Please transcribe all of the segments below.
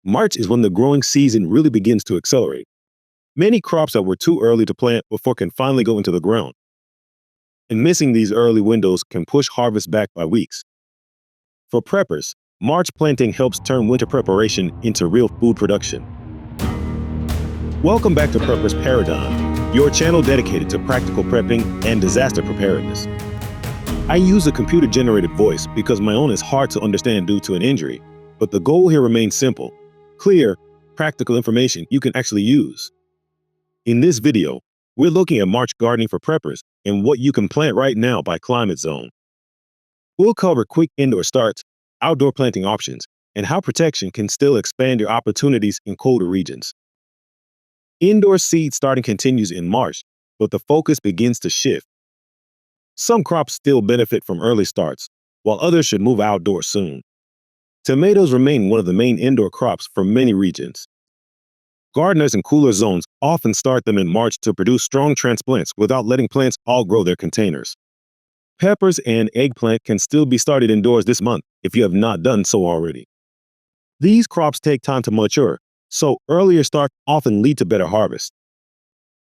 March is when the growing season really begins to accelerate. Many crops that were too early to plant before can finally go into the ground. And missing these early windows can push harvest back by weeks. For preppers, March planting helps turn winter preparation into real food production. Welcome back to Prepper's Paradigm, your channel dedicated to practical prepping and disaster preparedness. I use a computer-generated voice because my own is hard to understand due to an injury, but the goal here remains simple: clear, practical information you can actually use. In this video, we're looking at March gardening for preppers and what you can plant right now by climate zone. We'll cover quick indoor starts, outdoor planting options, and how protection can still expand your opportunities in colder regions. Indoor seed starting continues in March, but the focus begins to shift. Some crops still benefit from early starts, while others should move outdoors soon. Tomatoes remain one of the main indoor crops for many regions. Gardeners in cooler zones often start them in March to produce strong transplants without letting plants outgrow their containers. Peppers and eggplant can still be started indoors this month if you have not done so already. These crops take time to mature, so earlier starts often lead to better harvest.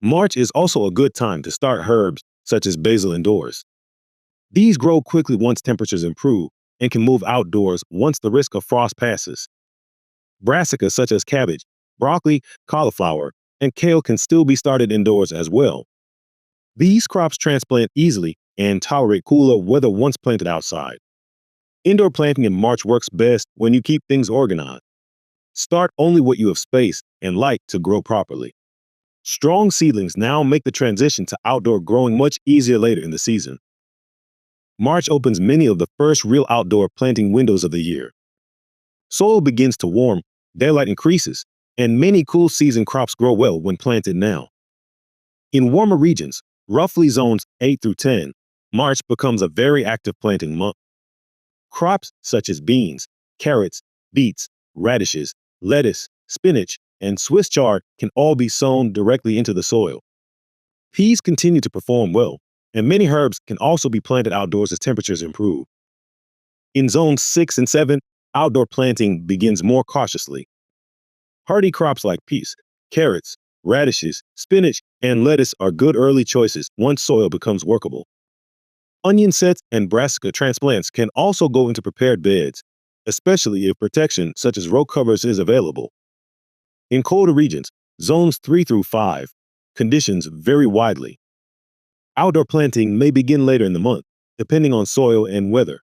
March is also a good time to start herbs such as basil indoors. These grow quickly once temperatures improve and can move outdoors once the risk of frost passes. Brassicas such as cabbage, broccoli, cauliflower, and kale can still be started indoors as well. These crops transplant easily and tolerate cooler weather once planted outside. Indoor planting in March works best when you keep things organized. Start only what you have space and light to grow properly. Strong seedlings now make the transition to outdoor growing much easier later in the season. March opens many of the first real outdoor planting windows of the year. Soil begins to warm, daylight increases, and many cool season crops grow well when planted now. In warmer regions, roughly zones 8 through 10, March becomes a very active planting month. Crops such as beans, carrots, beets, radishes, lettuce, spinach, and Swiss chard can all be sown directly into the soil. Peas continue to perform well, and many herbs can also be planted outdoors as temperatures improve. In zones 6 and 7, outdoor planting begins more cautiously. Hardy crops like peas, carrots, radishes, spinach, and lettuce are good early choices once soil becomes workable. Onion sets and brassica transplants can also go into prepared beds, especially if protection such as row covers is available. In colder regions, zones 3 through 5, conditions vary widely. Outdoor planting may begin later in the month, depending on soil and weather.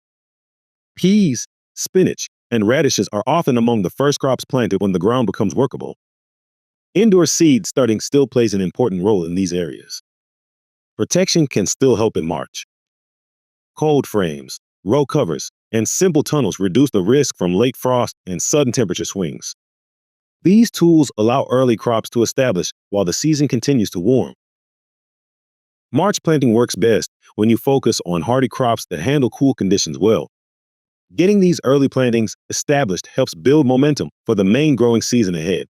Peas, spinach, and radishes are often among the first crops planted when the ground becomes workable. Indoor seed starting still plays an important role in these areas. Protection can still help in March. Cold frames, row covers, and simple tunnels reduce the risk from late frost and sudden temperature swings. These tools allow early crops to establish while the season continues to warm. March planting works best when you focus on hardy crops that handle cool conditions well. Getting these early plantings established helps build momentum for the main growing season ahead.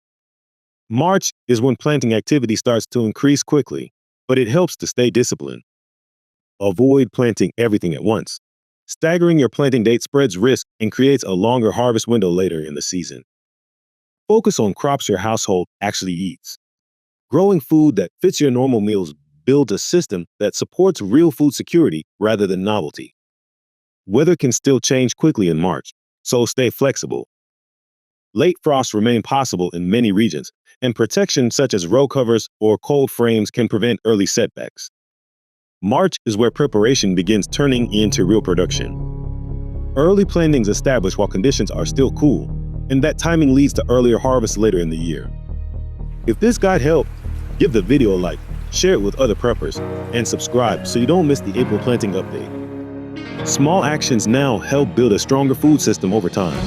March is when planting activity starts to increase quickly, but it helps to stay disciplined. Avoid planting everything at once. Staggering your planting date spreads risk and creates a longer harvest window later in the season. Focus on crops your household actually eats. Growing food that fits your normal meals builds a system that supports real food security rather than novelty. Weather can still change quickly in March, so stay flexible. Late frosts remain possible in many regions, and protection such as row covers or cold frames can prevent early setbacks. March is where preparation begins turning into real production. Early plantings establish while conditions are still cool, and that timing leads to earlier harvests later in the year. If this guide helped, give the video a like, share it with other preppers, and subscribe so you don't miss the April planting update. Small actions now help build a stronger food system over time.